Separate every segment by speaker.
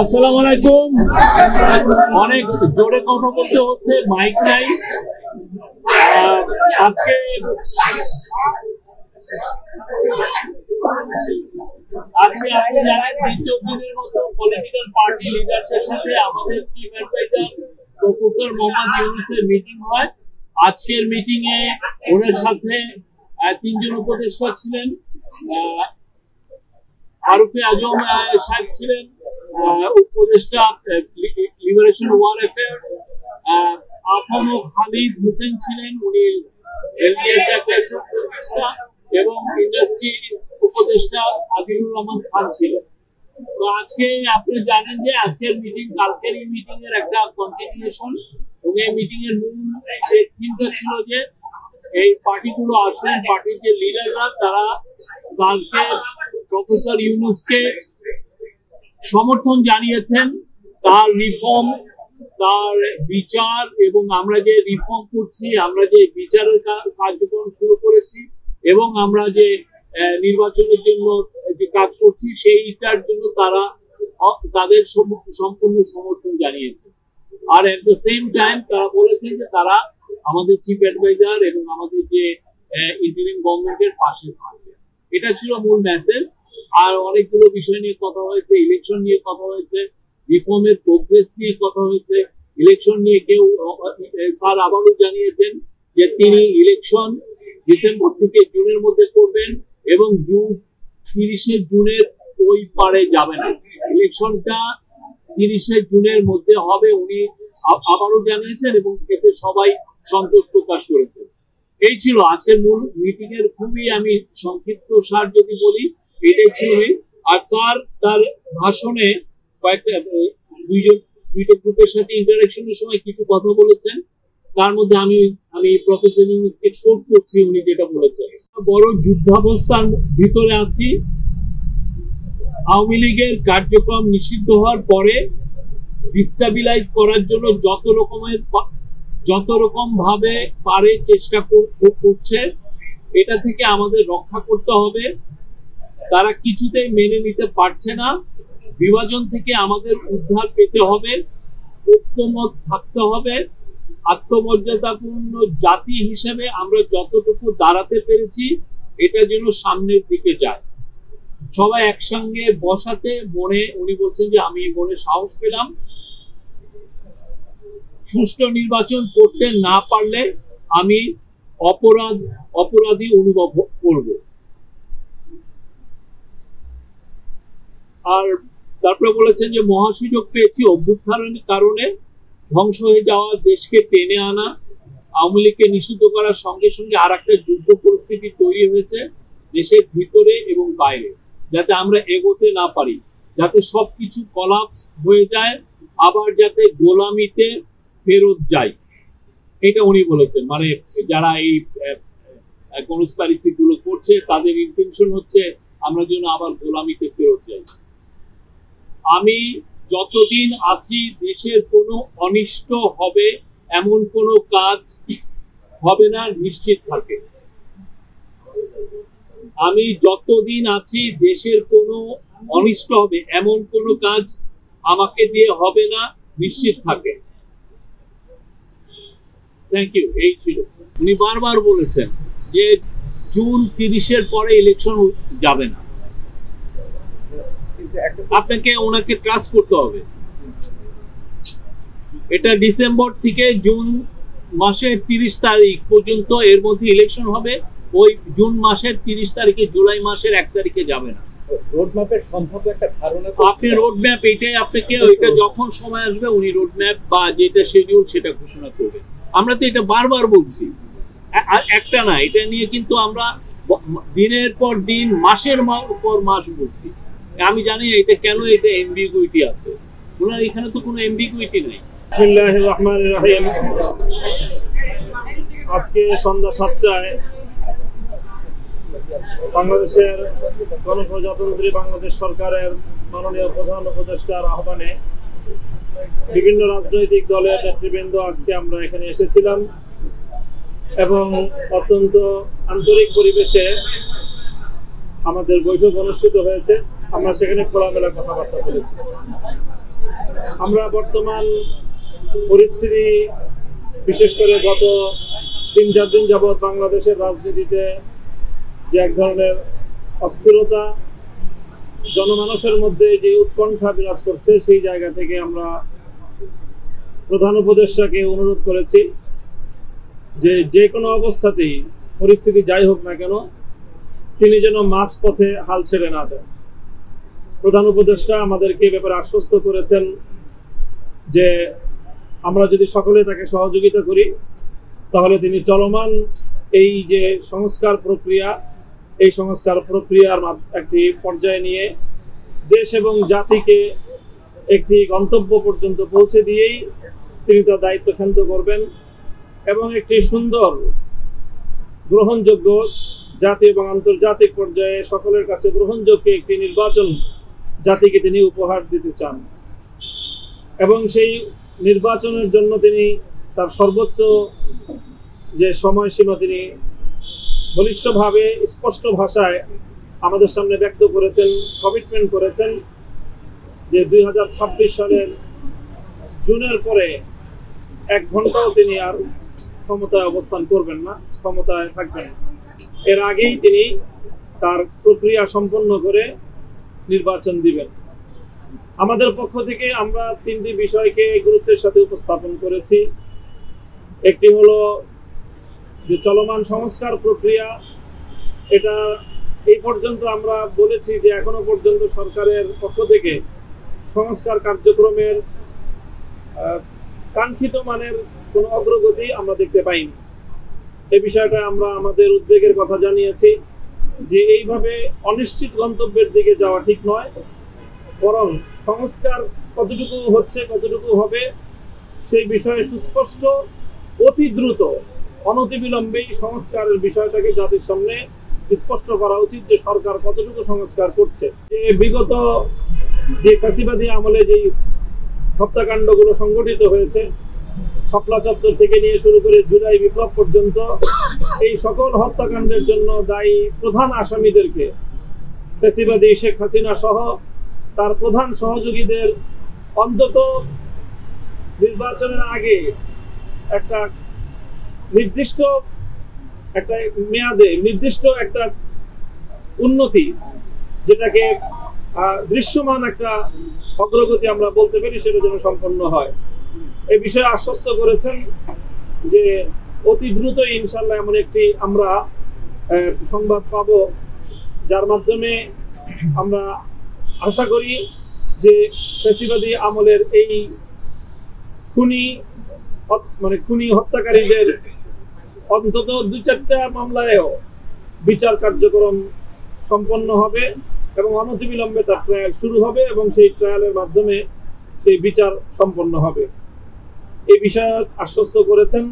Speaker 1: আসসালামু আলাইকুম। অনেক জোরে কথা বলতে হচ্ছে, মাইক নাই। আজকে আপনি জানেন, দ্বিতীয় দিনের মতো পলিটিক্যাল পার্টি লিডারদের সাথে আমাদের চিফ অ্যাডভাইজার প্রফেসর মোহাম্মদ ইউনূসের মিটিং হয়। আজকের মিটিং এ ওনার সাথে তিনজন উপদেষ্টা ছিলেন। ফারুক আজম সাহেব ছিলেন উপদেষ্টা liberation war affairs. AFM Khalid Hossain ছিলেন, উনি এলডিএস উপদেষ্টা, এবং ইন্ডাস্ট্রি উপদেষ্টা আদিলুর রহমান খান ছিলেন। তো আজকে আপনি জানেন যে আজকের মিটিং কালকের এই মিটিং এর একটা কন্টিনিউশন। এই মিটিং এর মূল থিমটা ছিল যে এই পার্টিগুলো আসলেন, পার্টির যে লিডাররা তারা স্যারকে, প্রফেসর ইউনূসকে সমর্থন জানিয়েছেন, তার রিফর্ম, তার বিচার, এবং আমরা যে রিফর্ম করছি, আমরা যে বিচারের কার্যক্রম শুরু করেছি, এবং আমরা যে নির্বাচনের জন্য যে কাজ করছি সেইটার জন্য তারা তাদের সম্পূর্ণ সমর্থন জানিয়েছে। আর এট দ্য সেম টাইম তারা বলেছেন যে তারা আমাদের চিফ অ্যাডভাইজার এবং আমাদের যে ইন্টারিম গভর্নমেন্টের পাশে থাকবে। এটা ছিল মূল মেসেজ। আর অনেকগুলো বিষয় নিয়ে কথা হয়েছে, ইলেকশন নিয়ে কথা হয়েছে, রিফর্মের প্রোগ্রেস নিয়ে কথা হয়েছে। ইলেকশন নিয়ে কেউ স্যার আবারও জানিয়েছেন যে তিনি ইলেকশন ডিসেম্বর থেকে জুনের মধ্যে করবেন, এবং 30 জুনের ওই পারে যাবে না, ইলেকশনটা 30 জুনের মধ্যে হবে, উনি আবারও জানিয়েছেন, এবং এতে সবাই সন্তোষ প্রকাশ করেছেন। এই ছিল আজকের মূল মিটিং এর খুবই আমি সংক্ষিপ্ত সার যদি বলি, এটাই ছিল। আর স্যার তার ভাষণে দুইটা গ্রুপের সাথে ইন্টারাকশনের সময় কিছু কথা বলেছেন। তার মধ্যে আমি প্রফেসর ইউনূসকে কোট করছি, উনি যেটা বলেছেন, বড় যুদ্ধাবস্থার ভিতরে আছি। আওয়ামী লীগের কার্যক্রম নিষিদ্ধ হওয়ার পরে ডিস্টাবিলাইজ করার জন্য যত রকম ভাবে পারে চেষ্টা করছে। এটা থেকে আমাদের রক্ষা করতে হবে। তারা কিছুতেই মেনে নিতে পারছে না। বিভাজন থেকে আমাদের উদ্ধার পেতে হবে, ঐক্যমত থাকতে হবে। আত্মমর্যাদাপূর্ণ জাতি হিসেবে আমরা যতটুকু দাঁড়াতে পেরেছি এটা যেন সামনের দিকে যায়। সবাই একসঙ্গে বসাতে উনি বলছেন যে আমি মনে সাহস পেলাম। সুষ্ঠু নির্বাচন করতে না পারলে আমি অপরাধী অনুভব করব। আর তারপরে বলেছেন যে মহাসুযোগ পেয়েছি অভ্যুত্থানের কারণে ধ্বংস হয়ে যাওয়া দেশকে টেনে আনা। আওয়ামী লীগকে নিষিদ্ধ করার সঙ্গে সঙ্গে আর একটা যুদ্ধ পরিস্থিতি তৈরি হয়েছে দেশের ভিতরে এবং বাইরে, যাতে আমরা এগোতে না পারি, যাতে সবকিছু কলাপস হয়ে যায়, আবার যাতে গোলামিতে ফেরত যায়। এটা উনি বলেছেন। মানে যারা এই কনস্পিরেসি গুলো করছে তাদের ইন্টেনশন হচ্ছে আমরা যেন আবার গোলামিতে ফেরত যাই। আমি যতদিন আছি দেশের কোনো অনিষ্ট হবে এমন কোনো কাজ হবে না, নিশ্চিত থাকে। আমি যতদিন আছি দেশের কোনো অনিষ্ট হবে এমন কোনো কাজ আমাকে দিয়ে হবে না, নিশ্চিত থাকে। Thank you. এই ছিল। উনি বারবার বলেছেন যে জুন 30 পরে ইলেকশন যাবে না। আপনাকে ওনাকে ট্রাস্ট করতে হবে। এটা ডিসেম্বর থেকে জুন মাসের 30 তারিখ পর্যন্ত এর মধ্যে ইলেকশন হবে। ওই জুন মাসের 30 তারিখে জুলাই মাসের 1 তারিখে যাবে না।
Speaker 2: রোডম্যাপের সম্ভাব্য একটা ধারণা
Speaker 1: আপনি রোডম্যাপ এটাই আপনাকে ওইটা যখন সময় আসবে উনি রোডম্যাপ বা যেটা শিডিউল সেটা ঘোষণা করবেন। আমরা তো এটা বারবার বলছি, একটা না, এটা নিয়ে কিন্তু আমরা দিনের পর দিন মাসের পর মাস বলছি। আমি জানি এটা কেন, এটা এমবিগুইটি আছে। ওনার এখানে তো কোনো এমবিগুইটি নাই।
Speaker 3: বিসমিল্লাহির রহমানির রহিম। আজকে সন্ধ্যা 7টায় বাংলাদেশের গণপ্রজাতন্ত্রী বাংলাদেশ সরকারের মাননীয় প্রধান উপদেষ্টার আহ্বানে বিভিন্ন রাজনৈতিক দলের নেতৃবৃন্দ আজকে আমরা এখানে এসেছিলাম এবং অত্যন্ত আন্তরিক পরিবেশে আমাদের বৈঠক অনুষ্ঠিত হয়েছে। আমরা সেখানে খোলামেলা কথাবার্তা বলেছি। আমরা বর্তমান পরিস্থিতি, বিশেষ করে গত ৩-৪ দিন যাবৎ বাংলাদেশের রাজনীতিতে যে এক ধরনের অস্থিরতা, জনমানুষের মধ্যে যে উৎকণ্ঠা বিরাজ করছে, সেই জায়গা থেকে আমরা প্রধান উপদেষ্টাকে অনুরোধ করেছি যে কোনো অবস্থাতেই পরিস্থিতি যাই হোক না কেন, তিনি যেন মাঝপথে হাল ছেড়ে না দেন। প্রধান উপদেষ্টা আমাদেরকে ব্যাপারে আশ্বস্ত করেছেন যে আমরা যদি সকলে তাকে সহযোগিতা করি, তাহলে তিনি চলমান এই যে সংস্কার প্রক্রিয়া, এই সংস্কার প্রক্রিয়ার একটি পর্যায়ে নিয়ে দেশ এবং জাতিকে একটি গন্তব্য পর্যন্ত পৌঁছে দিয়েই তিনি তার দায়িত্ব ক্ষান্ত করবেন এবং একটি সুন্দর, গ্রহণযোগ্য, জাতীয় এবং আন্তর্জাতিক পর্যায়ে সকলের কাছে গ্রহণযোগ্য একটি নির্বাচন জাতিকে তিনি উপহার দিতে চান এবং সেই নির্বাচনের জন্য তিনি তার সর্বোচ্চ যে সময়সীমা তিনি বলিষ্ঠভাবে, স্পষ্ট ভাষায় আমাদের সামনে ব্যক্ত করেছেন, কমিটমেন্ট করেছেন যে 2026 সালের জুনের পরে 1 ঘন্টাও তিনি আর ক্ষমতায় অবস্থান করবেন না, ক্ষমতায় থাকবেন না। এর আগেই তিনি তার প্রক্রিয়া সম্পন্ন করে নির্বাচন দিবেন। আমাদের পক্ষ থেকে আমরা 3টি বিষয়কে গুরুত্বের সাথে উপস্থাপন করেছি। একটি হলো যে চলমান সংস্কার প্রক্রিয়া, এটা এই পর্যন্ত আমরা বলেছি যে এখনো পর্যন্ত সরকারের পক্ষ থেকে সংস্কার কার্যক্রমের কাঙ্ক্ষিত মানের কোনো অগ্রগতি আমরা দেখতে পাইনি। এই বিষয়টা আমরা আমাদের উদ্বেগের কথা জানিয়েছি যে এইভাবে অনিশ্চিত গন্তব্যের দিকে যাওয়া ঠিক নয়, বরং সংস্কার কতটুকু হচ্ছে, কতটুকু হবে, সেই বিষয়ে সুস্পষ্ট, অতি দ্রুত, অনতিবিলম্বেই সংস্কারের বিষয়টাকে জাতির সামনে স্পষ্ট করা উচিত যে সরকার কতটুকু সংস্কার করছে। যে বিগত যে ফ্যাসিবাদী আমলে যে হত্যাকাণ্ডগুলো সংঘটিত হয়েছে, শাপলা চত্বর থেকে নিয়ে শুরু করে জুলাই বিপ্লব পর্যন্ত, এই সকল হত্যাকাণ্ডের জন্য দায়ী প্রধান আসামিদেরকে, ফ্যাসিবাদী শেখ হাসিনা সহ তার প্রধান সহযোগীদের অন্তত নির্বাচনের আগে একটা নির্দিষ্ট একটা মেয়াদে, নির্দিষ্ট একটা উন্নতি, যেটাকে দৃশ্যমান একটা অগ্রগতি আমরা বলতে পারি, সেটা যেন সম্পন্ন হয়। এই বিষয়ে আশ্বস্ত করেছেন যে অতি দ্রুত ইনশাল্লাহ এমন একটি আমরা সংবাদ পাব, যার মাধ্যমে আমরা আশা করি যে ফ্যাসিবাদী আমলের এই খুনি হত্যাকারীদের অন্তত 2-4টা মামলায়ও বিচার কার্যক্রম সম্পন্ন হবে এবং অনতিবিলম্বে তার ট্রায়াল শুরু হবে এবং সেই ট্রায়ালের মাধ্যমে সেই বিচার সম্পন্ন হবে। এই বিষয়ে আশ্বস্ত করেছেন।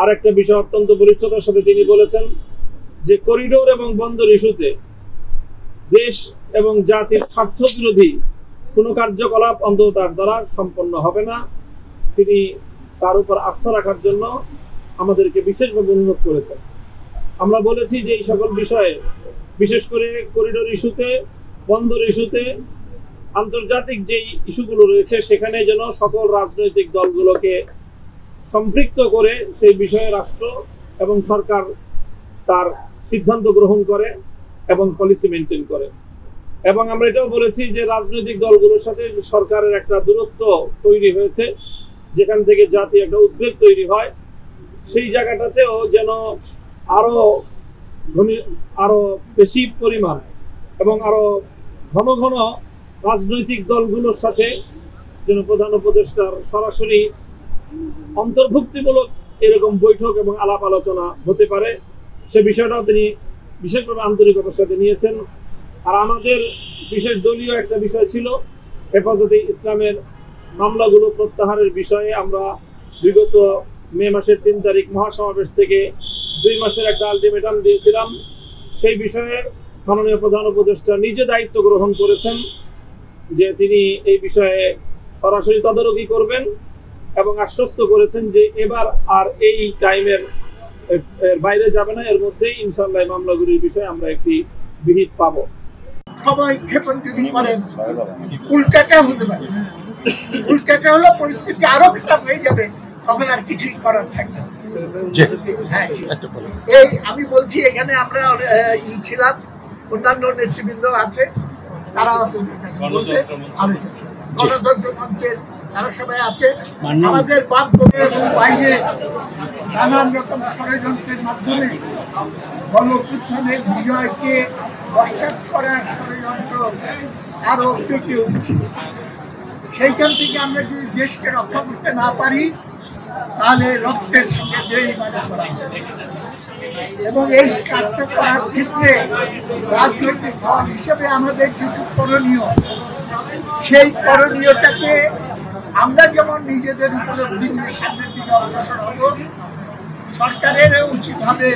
Speaker 3: আর একটা বিষয় অত্যন্ত বলিষ্ঠতার সাথে তিনি বলেছেন যে করিডোর এবং বন্দর ইস্যুতে দেশ এবং জাতির স্বার্থ বিরোধী কোনো কার্যকলাপ অন্তত তার দ্বারা সম্পন্ন হবে না। তিনি তার উপর আস্থা রাখার জন্য আমাদেরকে বিশেষভাবে অনুরোধ করেছেন। আমরা বলেছি যে এই সকল বিষয়ে, বিশেষ করে করিডোর ইস্যুতে, বন্দর ইস্যুতে, আন্তর্জাতিক যেই ইস্যুগুলো রয়েছে, সেখানে যেন সকল রাজনৈতিক দলগুলোকে সম্পৃক্ত করে সেই বিষয়ে রাষ্ট্র এবং সরকার তার সিদ্ধান্ত গ্রহণ করে এবং পলিসি মেনটেন করে। এবং আমরা এটাও বলেছি যে রাজনৈতিক দলগুলোর সাথে সরকারের একটা দূরত্ব তৈরি হয়েছে, যেখান থেকে জাতি একটা উদ্বেগ তৈরি হয়, সেই জায়গাটাতেও যেন আরো বেশি পরিমাণ এবং আরো ঘন ঘন রাজনৈতিক দলগুলোর সাথে যেন প্রধান উপদেষ্টার সরাসরি অন্তর্ভুক্তিমূলক এরকম বৈঠক এবং আলাপ আলোচনা হতে পারে, সে বিষয়টাও তিনি বিশেষভাবে আন্তরিকতার সাথে নিয়েছেন। আর আমাদের বিশেষ দলীয় একটা বিষয় ছিল হেফাজতে ইসলামের মামলাগুলো প্রত্যাহারের বিষয়ে। আমরা বিগত মে মাসের 3 তারিখ মহাসমাবেশ থেকে 2 মাসের একটা আলটিমেটাম দিয়েছিলাম। সেই বিষয়ে মাননীয় প্রধান উপদেষ্টা নিজে দায়িত্ব গ্রহণ করেছেন যে তিনি এই বিষয়ে সরাসরি তদারকি করবেন এবং আশ্বস্ত করেছেন যে এবার আর এই টাইমের বাইরে যাবে না, এর মধ্যেই ইনশাআল্লাহ মামলাগুলির বিষয়ে আমরা একটি বিহিত পাবো।
Speaker 4: সময় ক্ষেপণ যদি করেন উল্টাটা হতে পারে। উল্টাটা হলো পরিস্থিতি আরো খারাপ হয়ে যাবে, তখন আর কিছুই করার থাকবে না। হ্যাঁ, এই আমি বলছি এখানে আমরা ছিলাম, অন্যান্য নেতৃবৃন্দ আছে, তারা গণতন্ত্র মঞ্চের তারা সবাই আছে। আমাদের বামপন্থী এবং বাইরে নানান রকম ষড়যন্ত্রের মাধ্যমে গণ-অভ্যুত্থানের বিজয়কে নস্যাৎ করার ষড়যন্ত্র আরো পেকে উঠছে। সেইখান থেকে আমরা যদি দেশকে রক্ষা করতে না পারি, তাহলে রক্তের সঙ্গে বেইমানি করা হবে। এবং এই কাজটা করার ক্ষেত্রে রাজনৈতিক দল হিসেবে আমাদের কিছু করণীয়, সেই করণীয়টাকে আমরা যেমন নিজেদের উপলব্ধি নিয়ে সামনের দিকে অগ্রসর হব, সরকারের উচিত হবে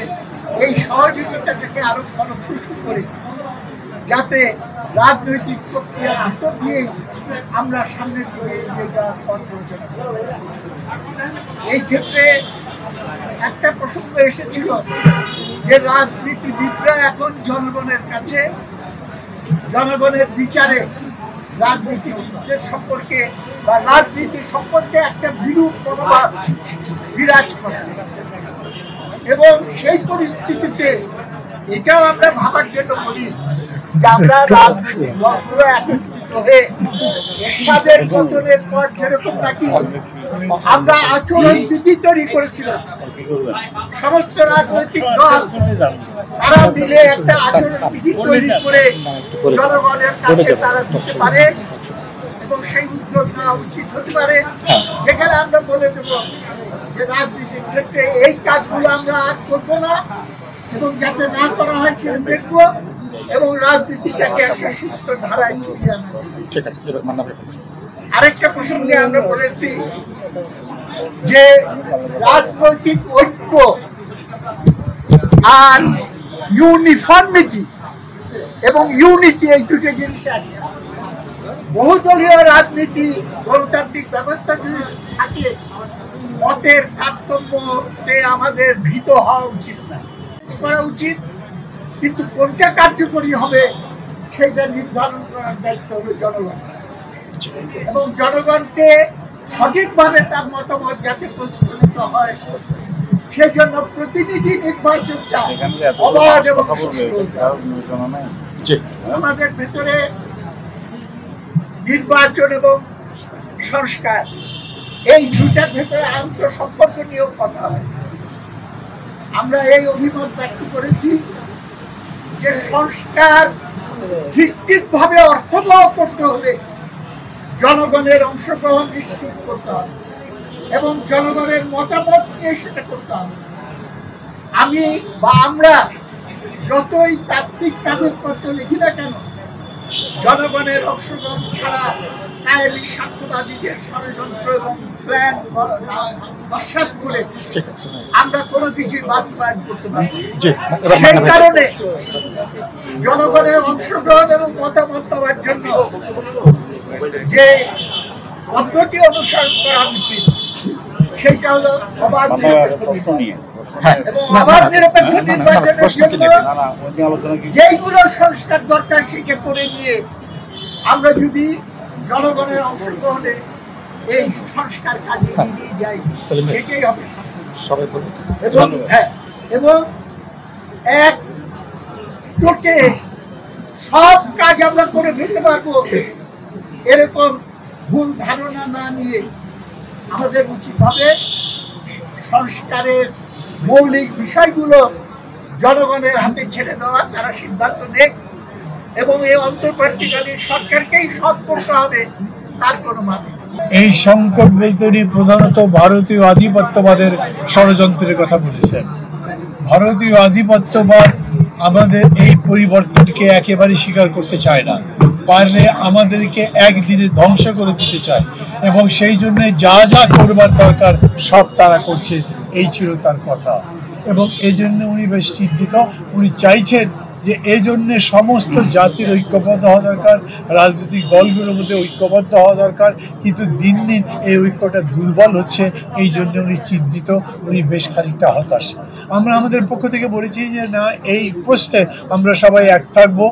Speaker 4: এই সহযোগিতাটাকে আরো ফলপ্রসূ করে, যাতে রাজনৈতিক প্রক্রিয়ার ভিতর দিয়েই আমরা সামনের দিকে এগিয়ে যাওয়ার পথ প্রচলন করব। এই ক্ষেত্রে একটা প্রসঙ্গ এসেছিল যে রাজনীতিবিদরা এখন জনগণের কাছে, জনগণের বিচারে রাজনীতিবিদদের সম্পর্কে বা রাজনীতি সম্পর্কে একটা বিরূপ মনোভাব বিরাজ করে। এবং সেই পরিস্থিতিতে এটাও আমরা ভাবার জন্য বলি যে আমরা রাজনৈতিক দলগুলো একত্রিত হয়ে এরশাদের পতনের পর যেরকম নাকি আমরা আচরণ বিধি তৈরি করেছিলাম, সমস্ত রাজনৈতিক দল তারা মিলে একটা আচরণ বিধি তৈরি করে জনগণের কাছে তারা দিতে পারে, এবং সেই উদ্যোগ নেওয়া উচিত হতে পারে, যেখানে আমরা বলে দেব যে রাজনীতির ক্ষেত্রে এই কাজগুলো আমরা আর করবো না, এবং যাতে না করা হয় সেটা দেখবো, এবং রাজনীতিটাকে একটা সুস্থ ধারায় ফিরিয়ে আনা।
Speaker 5: ঠিক আছে,
Speaker 4: আরেকটা প্রসঙ্গে আমরা বলেছি যে রাজনৈতিক ঐক্য আর ইউনিফর্মিটি এবং ইউনিটি, এই দুটো জিনিস আছে। বহুদলীয় রাজনীতি, গণতান্ত্রিক ব্যবস্থা যদি থাকে, মতের তারতম্যতে আমাদের ভীত হওয়া উচিত না, করা উচিত, কিন্তু কোনটা কার্যকরী হবে সেটা নির্ধারণ করার দায়িত্ব হলো জনগণ, এবং জনগণকে সঠিকভাবে তার মতামত যাতে প্রতিফলিত হয় সেই জন্য প্রতিনিধি নির্বাচনটা অবাধ এবং সুষ্ঠু। আমাদের ভেতরে নির্বাচন এবং সংস্কার, এই দুইটার ভেতরে আন্তঃসম্পর্ক নিয়েও কথা হয়। আমরা এই অভিমত ব্যক্ত করেছি যে সংস্কার ঠিকভাবে অর্থবহ করতে হলে জনগণের অংশগ্রহণ নিশ্চিত করতে হবে এবং জনগণের মতামত নিয়ে সেটা করতে হবে। আমি বা আমরা যতই তাত্ত্বিক কাগজপত্র লিখি না কেন, জনগণের অংশগ্রহণ ছাড়া কায়েমি স্বার্থবাদীদের ষড়যন্ত্র এবং প্ল্যান নস্যাৎ করে আমরা কোনো কিছুই বাস্তবায়ন করতে পারি। সেই কারণে জনগণের অংশগ্রহণ এবং মতামত দেওয়ার জন্য যে পদ্ধতি অনুসরণ করা উচিত সেইটা হলো অবাধ নিরপেক্ষ এবং অবাধ নিরপেক্ষ নির্বাচনের জন্য যেইগুলো সংস্কার দরকার সেটা করে নিয়ে আমরা যদি জনগণের অংশগ্রহণে এই সংস্কার কাজে এগিয়ে যাই, সেটাই হবে এবং এবং এক চোটে সব কাজ আমরা করে ফেলতে পারবো এরকম ভুল ধারণা না নিয়ে আমাদের উচিত হবে সংস্কারের মৌলিক বিষয়গুলো জনগণের হাতে ছেড়ে দেওয়া, তারা সিদ্ধান্ত নেয়, এবং এই অন্তর্বর্তীকালীন সরকারকেই সব করতে হবে, তার কোনো মানে।
Speaker 6: এই সংকট বলতে উনি প্রধানত ভারতীয় আধিপত্যবাদের ষড়যন্ত্রের কথা বলেছেন। ভারতীয় আধিপত্যবাদ আমাদের এই পরিবর্তনকে একেবারে স্বীকার করতে চায় না, পারলে আমাদেরকে একদিনে ধ্বংস করে দিতে চায়, এবং সেই জন্য যা যা করবার দরকার সব তারা করছে, এই ছিল তার কথা। এবং এই জন্য উনি বেশ চিন্তিত। উনি চাইছেন যে এই জন্যে সমস্ত জাতির ঐক্যবদ্ধ হওয়া দরকার, রাজনৈতিক দলগুলোর মধ্যে ঐক্যবদ্ধ হওয়া দরকার, কিন্তু দিন দিন এই ঐক্যটা দুর্বল হচ্ছে, এই জন্য উনি চিন্তিত, উনি বেশ খানিকটা হতাশ। আমরা আমাদের পক্ষ থেকে বলেছি যে না, এই পোস্টে আমরা সবাই এক থাকবো।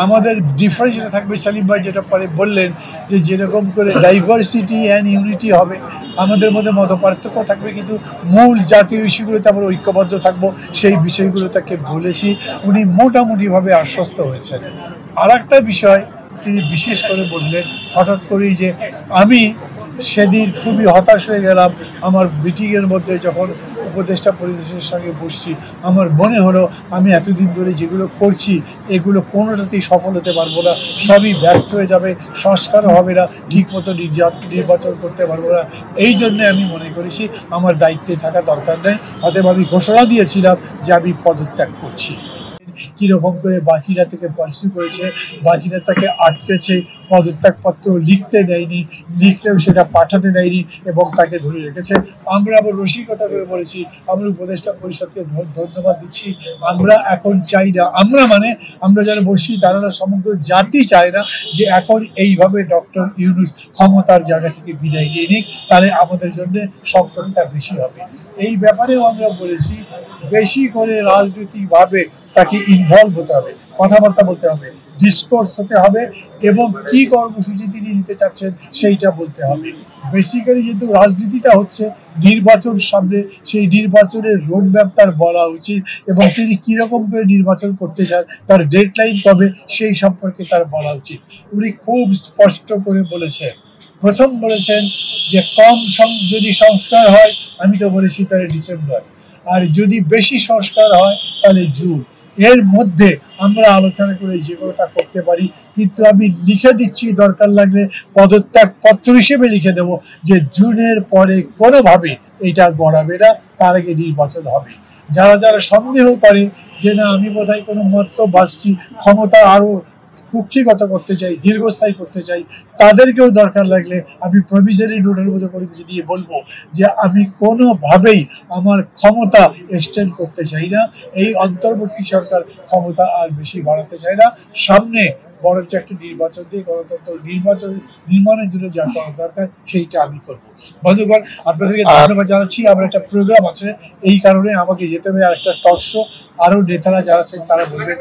Speaker 6: আমাদের ডিফারেন্স যেটা থাকবে, সালিম ভাই যেটা পরে বললেন যে যেরকম করে ডাইভার্সিটি অ্যান্ড ইউনিটি হবে, আমাদের মধ্যে মত পার্থক্য থাকবে, কিন্তু মূল জাতীয় ইস্যুগুলোতে আমরা ঐক্যবদ্ধ থাকবো, সেই বিষয়গুলো তাকে বলেছি। উনি মোটামুটিভাবে আশ্বস্ত হয়েছেন। আর একটা বিষয় তিনি বিশেষ করে বললেন হঠাৎ করেই, যে আমি সেদিন খুবই হতাশ হয়ে গেলাম আমার মিটিংয়ের মধ্যে যখন উপদেষ্টা পরিষদের সঙ্গে বসছি। আমার মনে হলো আমি এতদিন ধরে যেগুলো করছি এগুলো কোনোটাতেই সফল হতে পারবো না, সবই ব্যর্থ হয়ে যাবে, সংস্কারও হবে না, ঠিকমতো নির্বাচন করতে পারবো না। এই জন্যে আমি মনে করেছি আমার দায়িত্বে থাকা দরকার নেই। অতএব আমি ঘোষণা দিয়েছিলাম যে আমি পদত্যাগ করছি। কীরকম করে বাকিরা থেকে পার্সু করেছে, বাকিরা তাকে আটকেছে, পদত্যাগপত্র লিখতে দেয়নি, লিখলেও সেটা পাঠাতে দেয়নি এবং তাকে ধরে রেখেছে। আমরা আবার রসিকতা করে বলেছি, আমরা উপদেষ্টা পরিষদকে ধন্যবাদ দিচ্ছি। আমরা এখন চাই না, আমরা যারা বসি তারা সমগ্র জাতি চায় না যে এখন এইভাবে ডক্টর ইউনূস ক্ষমতার জায়গা থেকে বিদায় নিয়ে নিক, তাহলে আমাদের জন্য সংকটটা বেশি হবে। এই ব্যাপারেও আমরা বলেছি বেশি করে রাজনৈতিকভাবে তাকে ইনভলভ হতে হবে, কথাবার্তা বলতে হবে, ডিসকোর্স হতে হবে এবং কি কর্মসূচি তিনি নিতে চাচ্ছেন সেইটা বলতে হবে। বেসিক্যালি যেহেতু রাজনীতিটা হচ্ছে নির্বাচন সামনে, সেই নির্বাচনের রোডম্যাপ তার বলা উচিত এবং তিনি কীরকম করে নির্বাচন করতে চান, তার ডেডলাইন কবে, সেই সম্পর্কে তার বলা উচিত। উনি খুব স্পষ্ট করে বলেছেন, প্রথম বলেছেন যে যদি সংস্কার হয়, আমি তো বলেছি তাহলে ডিসেম্বর, আর যদি বেশি সংস্কার হয় তাহলে জুন। এর মধ্যে আমরা আলোচনা করে যে কোনোটা করতে পারি, কিন্তু আমি লিখে দিচ্ছি, দরকার লাগলে পদত্যাগ পত্র হিসেবে লিখে দেব যে জুনের পরে কোনোভাবে এটা গড়াবে না, তার আগে নির্বাচন হবে। যারা যারা সন্দেহ করে যে না আমি বোধহয় কোনো মতলব ভাসছি, ক্ষমতা আরও কুক্ষিগত করতে চাই, দীর্ঘস্থায়ী করতে চাই, তাদেরকেও দরকার লাগলে আমি প্রভিজনারি নোটের মতো করে দিয়ে বলবো যে আমি কোনোভাবেই আমার ক্ষমতা এক্সটেন্ড করতে চাই না। এই অন্তর্বর্তী সরকার ক্ষমতা আর বেশি বাড়াতে চায় না। সামনে বরঞ্চ একটা নির্বাচন দিয়ে গণতন্ত্র নির্মাণের জন্য যা করা দরকার সেইটা আমি করবো। বন্ধুগণ, আপনাদেরকে ধন্যবাদ জানাচ্ছি। আমার একটা প্রোগ্রাম আছে, এই কারণে আমাকে যেতে হবে, আর একটা টক শো, আরো নেতারা যারা আছেন তারা বলবেন।